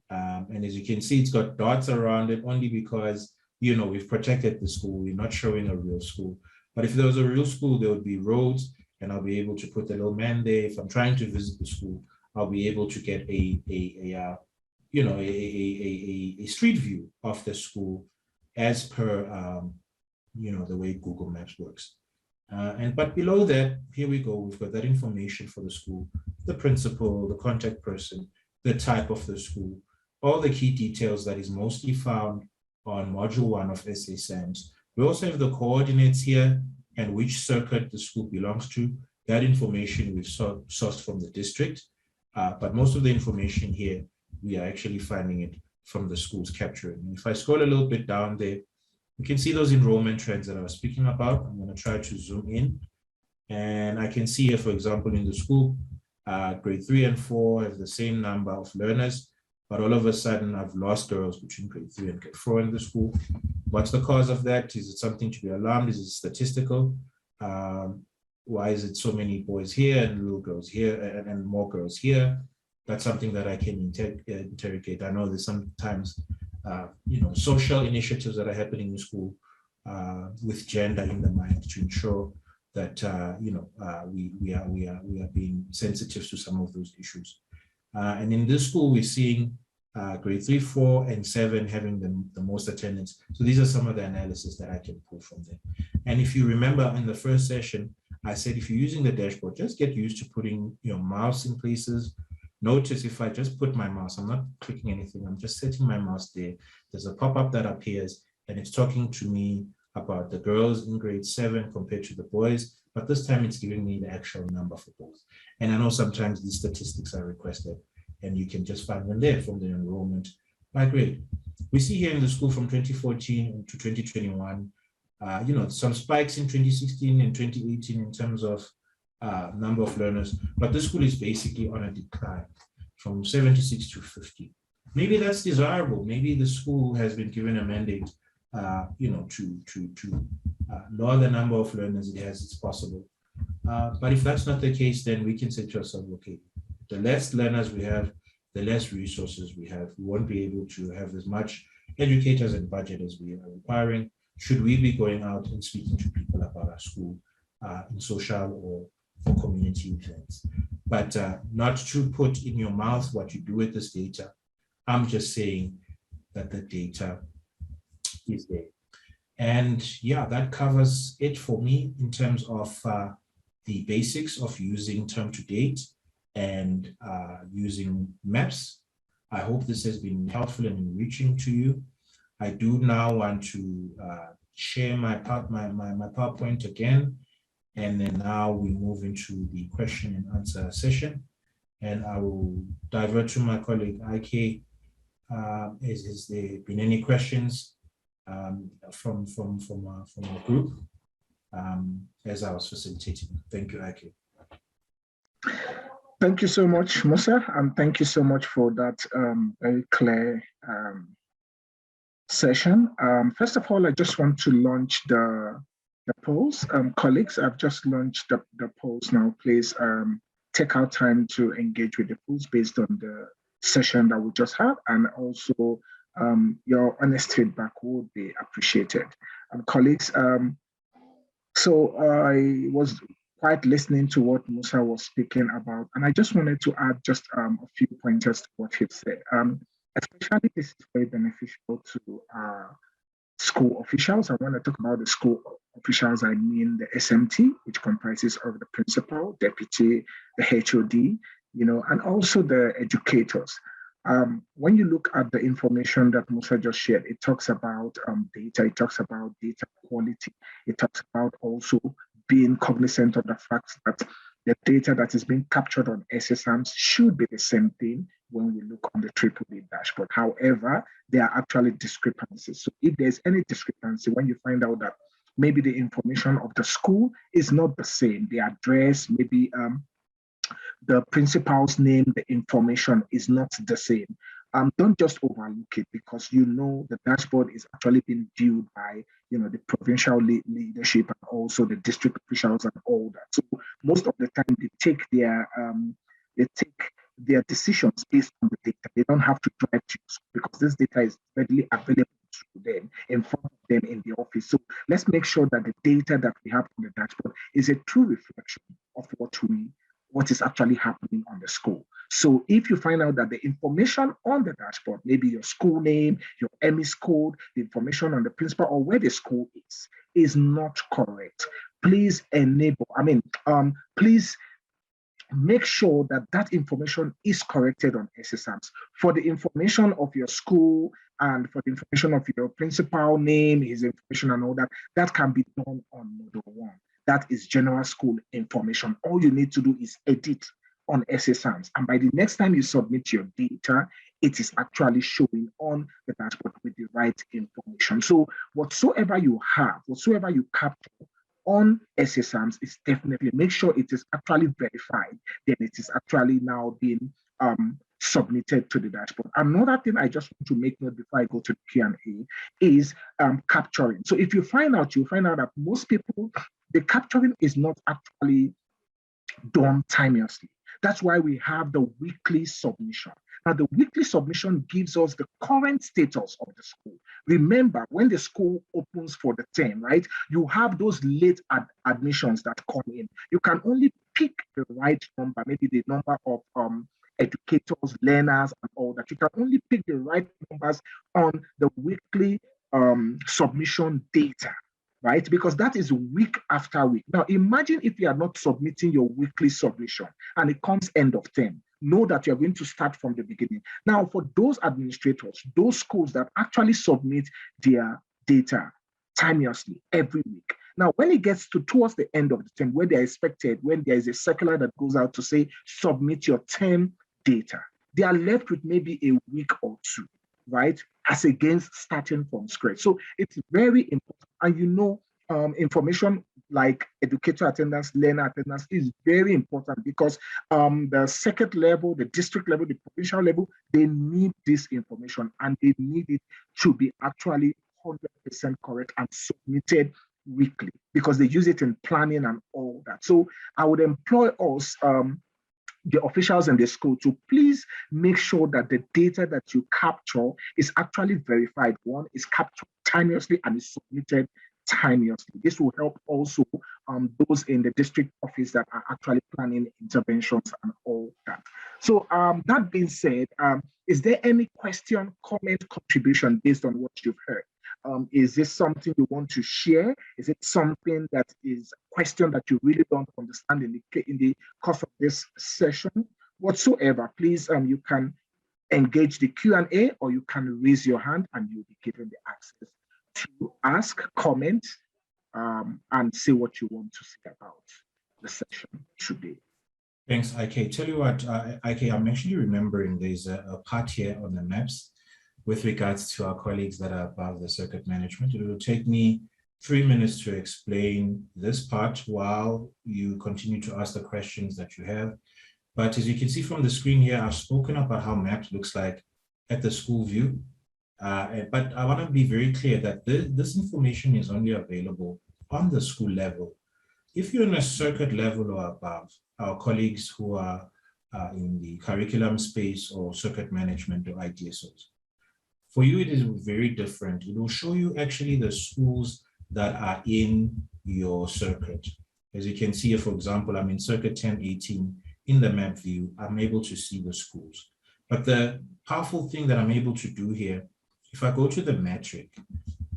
And as you can see, it's got dots around it only because, you know, we've protected the school. We're not showing a real school. But if there was a real school, there would be roads and I'll be able to put the little man there. If I'm trying to visit the school, I'll be able to get a street view of the school as per, you know, the way Google Maps works. But below that, here we go. We've got that information for the school, the principal, the contact person, the type of the school, all the key details that is mostly found on module 1 of SA SAMs. We also have the coordinates here and which circuit the school belongs to. That information we've sourced from the district, but most of the information here, we are actually finding it from the schools capturing. And if I scroll a little bit down there, you can see those enrollment trends that I was speaking about. I'm going to try to zoom in. And I can see here, for example, in the school, grade 3 and 4 have the same number of learners, but all of a sudden I've lost girls between grade 3 and grade 4 in the school. What's the cause of that? Is it something to be alarmed? Is it statistical? Why is it so many boys here and little girls here and more girls here? That's something that I can interrogate. I know there's sometimes, you know, social initiatives that are happening in school with gender in the mind to ensure that you know, we are being sensitive to some of those issues. And in this school, we're seeing grade 3, 4, and 7 having the most attendance. So these are some of the analysis that I can pull from there. And if you remember in the first session, I said if you're using the dashboard, just get used to putting your mouse in places. Notice if I just put my mouse, I'm not clicking anything, I'm just setting my mouse there. There's a pop-up that appears and it's talking to me about the girls in grade 7 compared to the boys, but this time it's giving me the actual number for both. And I know sometimes these statistics are requested and you can just find them there from the enrollment by grade. We see here in the school from 2014 to 2021, you know, some spikes in 2016 and 2018 in terms of number of learners, but the school is basically on a decline from 76 to 50. Maybe that's desirable. Maybe the school has been given a mandate, you know, to lower the number of learners it has. It's possible. But if that's not the case, then we can say to ourselves, okay, the less learners we have, the less resources we have. We won't be able to have as much educators and budget as we are requiring. Should we be going out and speaking to people about our school in social or for community events? But not to put in your mouth what you do with this data. I'm just saying that the data is there. And yeah, that covers it for me in terms of the basics of using term to date and using maps. I hope this has been helpful and enriching to you. I do now want to share my PowerPoint again, and then now we move into the question and answer session. And I will divert to my colleague IK. Has there been any questions from the group as I was facilitating? Thank you, IK. Thank you so much, Musa, and thank you so much for that very clear session. First of all, I just want to launch the polls. Colleagues, I've just launched the polls now. Please take out time to engage with the polls based on the session that we just had, and also your honest feedback would be appreciated. Colleagues, so I was quite listening to what Musa was speaking about, and I just wanted to add just a few pointers to what he said. Especially this is very beneficial to school officials. I want to talk about the school officials. I mean the SMT, which comprises of the principal, deputy, the HOD, and also the educators. When you look at the information that Musa just shared, it talks about data, it talks about data quality, it talks about also being cognizant of the fact that the data that is being captured on SSAMs should be the same thing when we look on the DDD dashboard. However, there are actually discrepancies. So if there's any discrepancy, when you find out that maybe the information of the school is not the same, the address, maybe the principal's name, the information is not the same, don't just overlook it, because the dashboard is actually being viewed by the provincial leadership and also the district officials and all that. So most of the time they take their decisions based on the data. They don't have to drive to school because this data is readily available to them in front of them in the office. So let's make sure that the data that we have on the dashboard is a true reflection of what is actually happening on the school. So if you find out that the information on the dashboard, maybe your school name, your MES code, the information on the principal or where the school is not correct, please please make sure that that information is corrected on SSAMs. For the information of your school and for the information of your principal name, his information and all that, that can be done on Model 1. That is general school information. All you need to do is edit on SSAMs. And by the next time you submit your data, it is actually showing on the dashboard with the right information. So whatsoever you have, whatsoever you capture on SSAMs is definitely make sure it is actually verified. Then it is actually now being submitted to the dashboard. Another thing I just want to make note before I go to the Q&A is capturing. So if you find out that most people, the capturing is not actually done timeously. That's why we have the weekly submission. Now, the weekly submission gives us the current status of the school. Remember, when the school opens for the term, right, you have those late admissions that come in. You can only pick the right number, maybe the number of educators, learners, and all that. You can only pick the right numbers on the weekly submission data, right? Because that is week after week. Now, imagine if you are not submitting your weekly submission and it comes end of term. Know that you're going to start from the beginning. Now, for those administrators, those schools that actually submit their data timeously every week. Now, when it gets towards the end of the term, when they're expected, when there is a circular that goes out to say, submit your term data, they are left with maybe a week or two, right? As against starting from scratch. So it's very important. And information like educator attendance, learner attendance is very important because the circuit level, the district level, the provincial level, they need this information and they need it to be actually 100% correct and submitted weekly because they use it in planning and all that. So I would employ us, the officials in the school, to please make sure that the data that you capture is actually verified. One is captured timeously and is submitted timeously. This will help also those in the district office that are actually planning interventions and all that. So that being said, is there any question, comment, contribution based on what you've heard? Is this something you want to share? Is it something that is a question that you really don't understand in the course of this session? whatsoever, please, you can engage the Q&A, or you can raise your hand and you'll be given the access to ask, comment, and say what you want to say about the session today. Thanks, IK. Tell you what, IK, I'm actually remembering there's a part here on the maps with regards to our colleagues that are above the circuit management. It will take me 3 minutes to explain this part while you continue to ask the questions that you have. But as you can see from the screen here, I've spoken about how maps looks like at the school view. But I want to be very clear that this information is only available on the school level. If you're in a circuit level or above, our colleagues who are in the curriculum space or circuit management or ITSOs, for you, it is very different. It will show you actually the schools that are in your circuit. As you can see here, for example, I'm in circuit 1018 in the map view. I'm able to see the schools. But the powerful thing that I'm able to do here, if I go to the metric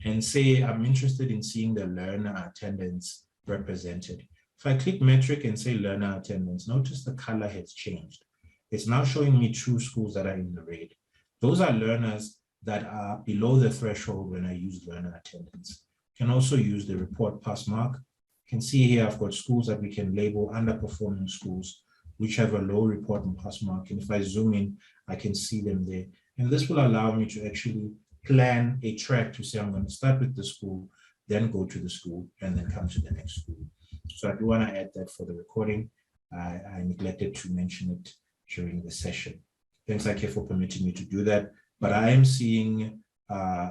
and say I'm interested in seeing the learner attendance represented, if I click metric and say learner attendance, notice the color has changed. It's now showing me 2 schools that are in the red. Those are learners that are below the threshold when I use learner attendance. You can also use the report pass mark. You can see here I've got schools that we can label underperforming schools, which have a low report and pass mark. And if I zoom in, I can see them there. And this will allow me to actually plan a track to say I'm going to start with the school, then go to the school, and then come to the next school. So I do want to add that for the recording. I neglected to mention it during the session. Thanks, IK, for permitting me to do that. But I am seeing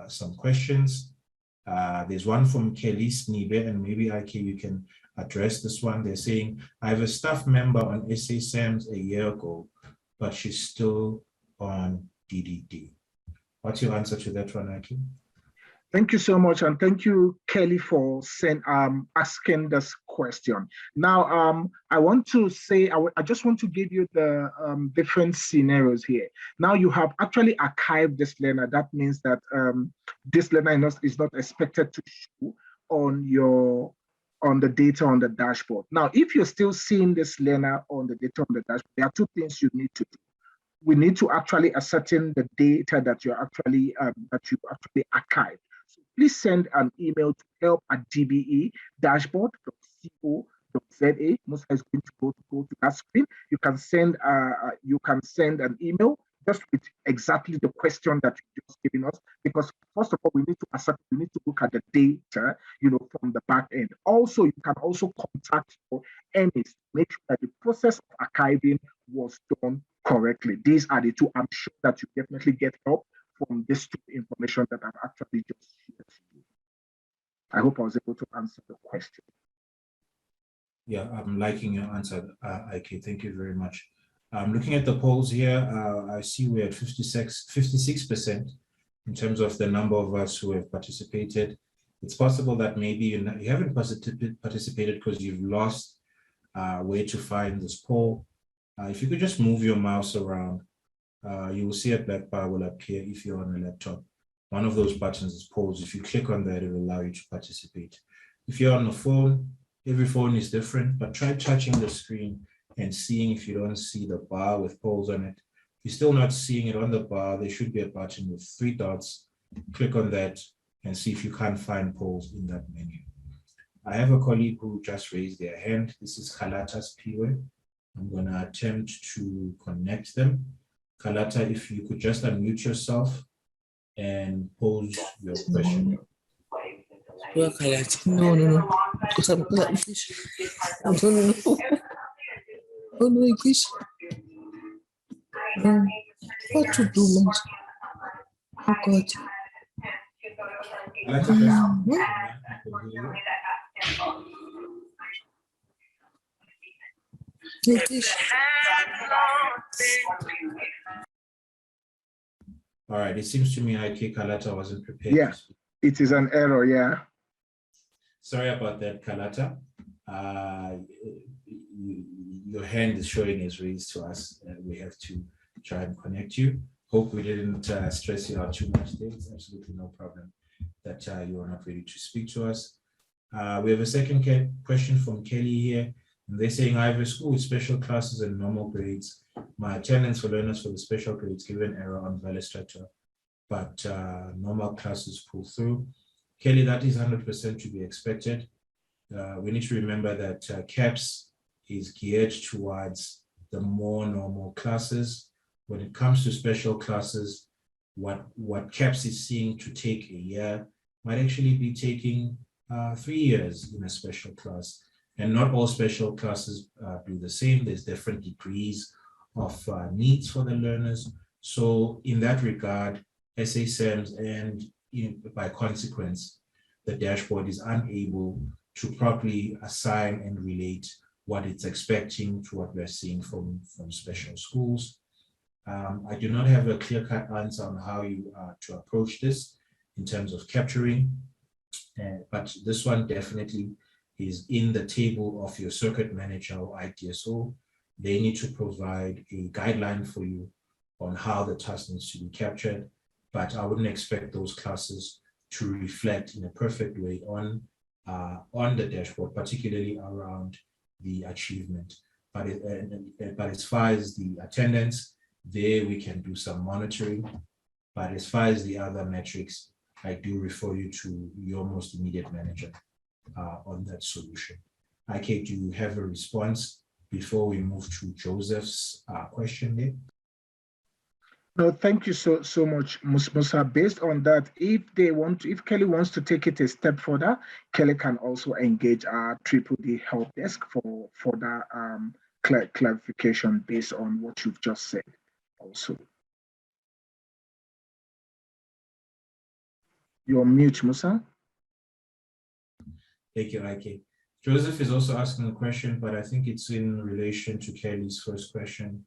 some questions. There's one from Kelly Snibe, and maybe IK, you can address this one. They're saying, I have a staff member on SA SAMS a year ago, but she's still on DDD. What's your answer to that one, IK? Thank you so much, and thank you, Kelly, for asking this question. Now, I want to say, I just want to give you the different scenarios here. Now, you have actually archived this learner. That means that this learner is not expected to show on the data on the dashboard. Now, if you're still seeing this learner on the data on the dashboard, there are 2 things you need to do. We need to actually ascertain the data that you actually archived. So please send an email to help@dbedashboard.co.za. Musa is going to go to that screen. You can send an email just with exactly the question that you've just given us, because first of all, we need to look at the data, from the back end. Also, you can also contact your MEs to make sure that the process of archiving was done correctly. These are the 2. I'm sure that you definitely get help from this 2 information that I've actually just shared to you. I hope I was able to answer the question. Yeah, I'm liking your answer, IK. Thank you very much. Looking at the polls here, I see we're at 56% in terms of the number of us who have participated. It's possible that maybe you haven't participated because you've lost where to find this poll. If you could just move your mouse around, you will see a black bar will appear if you're on a laptop. One of those buttons is polls. If you click on that, it will allow you to participate. If you're on the phone, every phone is different, but try touching the screen and seeing if you don't see the bar with polls on it. If you're still not seeing it on the bar, there should be a button with 3 dots. Click on that and see if you can't find polls in that menu. I have a colleague who just raised their hand. This is Kalata's Piwe. I'm going to attempt to connect them. Kalata, if you could just unmute yourself and pose your question. No. Oh no, please. What to do, man? Oh God. All right, it seems to me IK Kalata wasn't prepared. Yeah, it is an error, yeah. Sorry about that, Kalata. Your hand is showing as raised to us. We have to try and connect you. Hope we didn't stress you out too much there. It's absolutely no problem that you are not ready to speak to us. We have a second question from Kelly here. And they're saying I have a school with special classes and normal grades. My attendance for learners for the special grades give an error on Valistrator, but normal classes pull through. Kelly, that is 100% to be expected. We need to remember that CAPS is geared towards the more normal classes. When it comes to special classes, what CAPS is seeing to take a year might actually be taking 3 years in a special class. And not all special classes do the same. There's different degrees of needs for the learners. So in that regard, SASEMS and by consequence, the dashboard is unable to properly assign and relate what it's expecting to what we're seeing from special schools. I do not have a clear-cut answer on how you are to approach this in terms of capturing, but this one definitely is in the table of your circuit manager or ITSO. They need to provide a guideline for you on how the task needs to be captured, but I wouldn't expect those classes to reflect in a perfect way on the dashboard, particularly around the achievement. But as far as the attendance, there we can do some monitoring. But as far as the other metrics, I do refer you to your most immediate manager on that solution. IK, do you have a response before we move to Joseph's question there? No, thank you so much, Musa. Based on that, if Kelly wants to take it a step further, Kelly can also engage our DDD help desk for further clarification based on what you've just said. Also, you're on mute, Musa. Thank you, IK. Joseph is also asking a question, but I think it's in relation to Kelly's first question.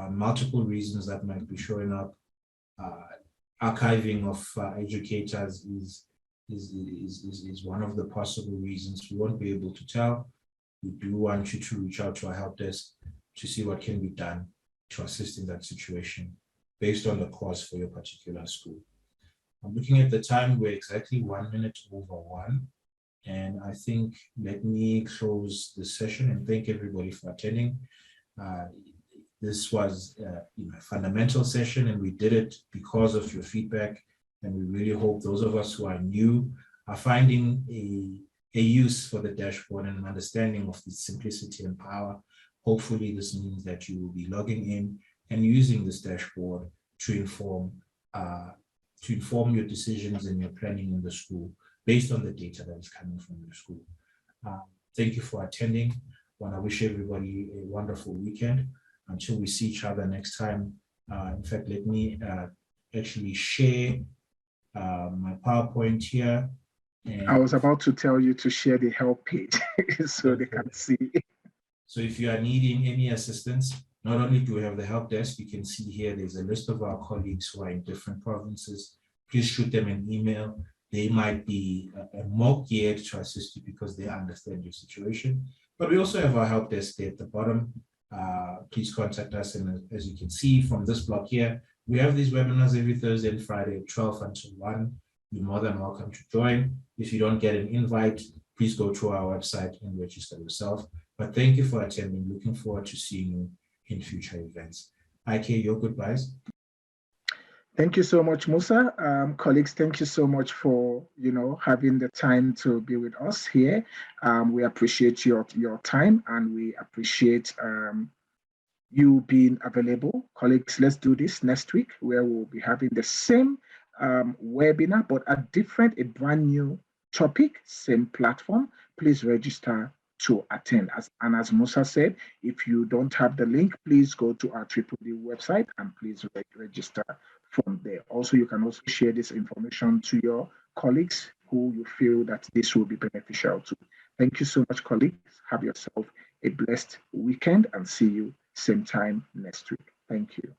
Multiple reasons that might be showing up. Archiving of educators is one of the possible reasons. We won't be able to tell. We do want you to reach out to our help desk to see what can be done to assist in that situation based on the cause for your particular school. I'm looking at the time. We're exactly 1 minute over 1. And I think let me close the session and thank everybody for attending. This was a fundamental session, and we did it because of your feedback. And we really hope those of us who are new are finding a use for the dashboard and an understanding of its simplicity and power. Hopefully, this means that you will be logging in and using this dashboard to inform your decisions and your planning in the school based on the data that is coming from your school. Thank you for attending. I want to wish everybody a wonderful weekend. Until we see each other next time. In fact, let me actually share my PowerPoint here. And I was about to tell you to share the help page so they can see. So if you are needing any assistance, not only do we have the help desk, you can see here there's a list of our colleagues who are in different provinces. Please shoot them an email. They might be more geared to assist you because they understand your situation. But we also have our help desk there at the bottom. Please contact us, and as you can see from this block here, we have these webinars every Thursday and Friday at 12 until 1. You're more than welcome to join. If you don't get an invite, please go to our website and register yourself. But thank you for attending. Looking forward to seeing you in future events. IK, your goodbyes. Thank you so much, Musa. Colleagues, thank you so much for having the time to be with us here. We appreciate your time, and we appreciate you being available. Colleagues, let's do this next week, where we'll be having the same webinar, but a brand new topic, same platform. Please register to attend. As Musa said, if you don't have the link, please go to our DDD website and please register from there. Also, you can also share this information to your colleagues who you feel that this will be beneficial to. Thank you so much, colleagues. Have yourself a blessed weekend and see you same time next week. Thank you.